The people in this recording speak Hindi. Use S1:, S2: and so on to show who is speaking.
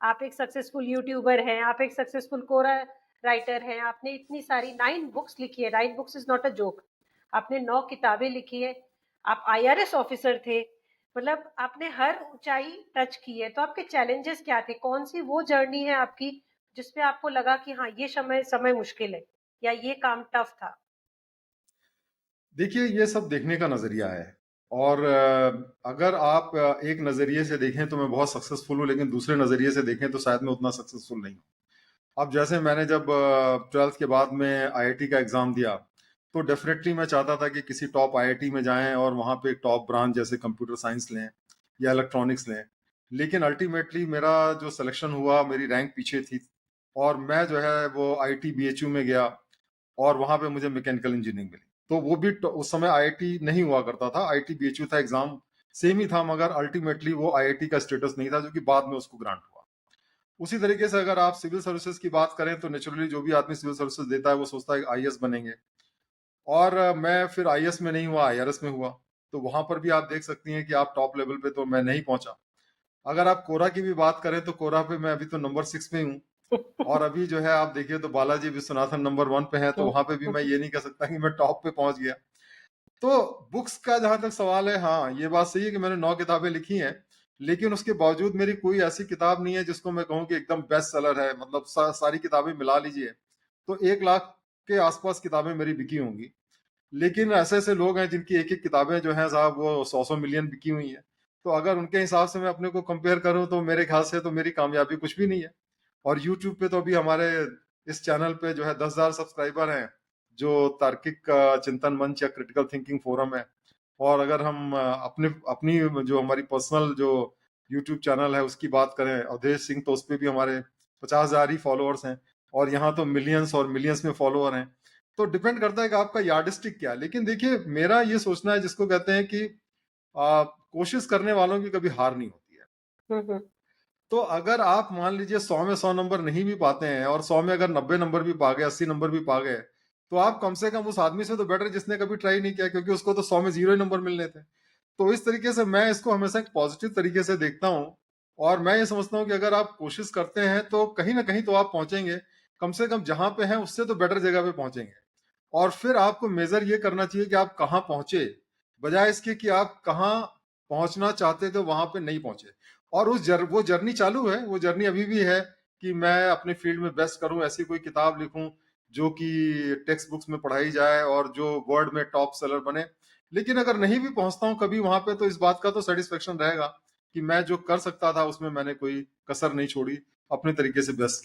S1: आप एक सक्सेसफुल यूट्यूबर हैं, आप एक सक्सेसफुल कोरा राइटर हैं, आपने इतनी सारी 9 बुक्स लिखी है, 9 books is not a joke. आपने 9 किताबें लिखी है, आप आईआरएस ऑफिसर थे, मतलब आपने हर ऊँचाई टच की है, तो आपके चैलेंजेस क्या थे? कौन-सी वो जर्नी है आपकी, जिसमें आपको लगा कि हाँ, ये समय समय मुश्किल है या ये काम टफ था?
S2: देखिए, ये सब देखने का नज़रिया है और अगर आप एक नज़रिए से देखें तो मैं बहुत सक्सेसफुल हूँ, लेकिन दूसरे नज़रिए से देखें तो शायद मैं उतना सक्सेसफुल नहीं हूँ। अब जैसे मैंने जब 12th के बाद में आईआईटी का एग्ज़ाम दिया, तो डेफ़िनेटली मैं चाहता था कि किसी टॉप आईआईटी में जाएँ और वहाँ पे एक टॉप ब्रांच जैसे कंप्यूटर साइंस लें या इलेक्ट्रॉनिक्स लें। लेकिन अल्टीमेटली मेरा जो सिलेक्शन हुआ, मेरी रैंक पीछे थी और मैं जो है वो आईआईटी बीएचयू में गया और वहाँ पे मुझे मैकेनिकल इंजीनियरिंग मिली। तो वो भी उस समय आईआईटी नहीं हुआ करता था, आईआईटी बीएचयू था, एग्ज़ाम सेम ही था, मगर अल्टीमेटली वो आईआईटी का स्टेटस नहीं था, जो कि बाद में उसको ग्रांट हुआ। उसी तरीके से अगर आप सिविल सर्विसेज की बात करें तो नेचुरली जो भी आदमी सिविल सर्विसेज देता है वो सोचता है आईएएस बनेंगे और मैं फिर आईएएस में नहीं हुआ, आईआरएस में हुआ। तो वहां पर भी आप देख सकती हैं कि आप टॉप लेवल पे तो मैं नहीं पहुंचा। अगर आप कोरा की भी बात करें तो कोरा पे मैं अभी तो नंबर 6 पे हूँ और अभी जो है आप देखिए तो बालाजी विश्वनाथन नंबर 1 पे है, तो वहां पे भी मैं ये नहीं कह सकता कि मैं टॉप पे पहुंच गया। तो बुक्स का जहां तक सवाल है, हाँ ये बात सही है कि मैंने 9 किताबें लिखी हैं, लेकिन उसके बावजूद मेरी कोई ऐसी किताब नहीं है जिसको मैं कहूँ कि एकदम बेस्ट सेलर है। मतलब सारी किताबें मिला लीजिए तो 1 लाख के आसपास किताबें मेरी बिकी होंगी। लेकिन ऐसे ऐसे लोग हैं जिनकी एक एक किताबें जो हैं साहब वो 100 मिलियन बिकी हुई हैं। तो अगर उनके हिसाब से मैं अपने को कंपेयर करूं तो मेरे ख्याल से तो मेरी कामयाबी कुछ भी नहीं है। और यूट्यूब पे तो अभी हमारे इस चैनल पे जो है 10,000 सब्सक्राइबर हैं, जो तार्किक चिंतन मंच या क्रिटिकल थिंकिंग फोरम है। और अगर हम अपने अपनी जो हमारी पर्सनल जो यूट्यूब चैनल है उसकी बात करें, अवधेश सिंह, तो उस पे भी हमारे 50,000 ही फॉलोअर्स हैं और यहाँ तो मिलियंस और मिलियंस में फॉलोअर हैं। तो डिपेंड करता है कि आपका यार्डस्टिक क्या है। लेकिन देखिए मेरा ये सोचना है, जिसको कहते हैं कि कोशिश करने वालों की कभी हार नहीं होती है।
S1: हुँ, हुँ।
S2: तो अगर आप मान लीजिए 100 में 100 नंबर नहीं भी पाते हैं और 100 में अगर 90 नंबर भी पा गए, 80 नंबर भी पा गए, तो आप कम से कम उस आदमी से तो बेटर जिसने कभी ट्राई नहीं किया, क्योंकि उसको तो 100 में 0 ही नंबर मिलने थे। तो इस तरीके से मैं इसको हमेशा एक पॉजिटिव तरीके से देखता हूँ और मैं ये समझता हूँ कि अगर आप कोशिश करते हैं तो कहीं ना कहीं तो आप पहुंचेंगे। कम से कम जहां पे हैं उससे तो बेटर जगह पे पहुंचेंगे। और फिर आपको मेजर ये करना चाहिए कि आप कहाँ पहुंचे, बजाय इसके कि आप कहाँ पहुंचना चाहते थे वहां पे नहीं पहुंचे। और वो जर्नी चालू है, वो जर्नी अभी भी है कि मैं अपने फील्ड में बेस्ट करूं, ऐसी कोई किताब लिखूं जो कि टेक्स्ट बुक्स में पढ़ाई जाए और जो वर्ल्ड में टॉप सेलर बने। लेकिन अगर नहीं भी पहुंचता हूं कभी वहां पे, तो इस बात का तो सेटिस्फेक्शन रहेगा कि मैं जो कर सकता था उसमें मैंने कोई कसर नहीं छोड़ी, अपने तरीके से बेस्ट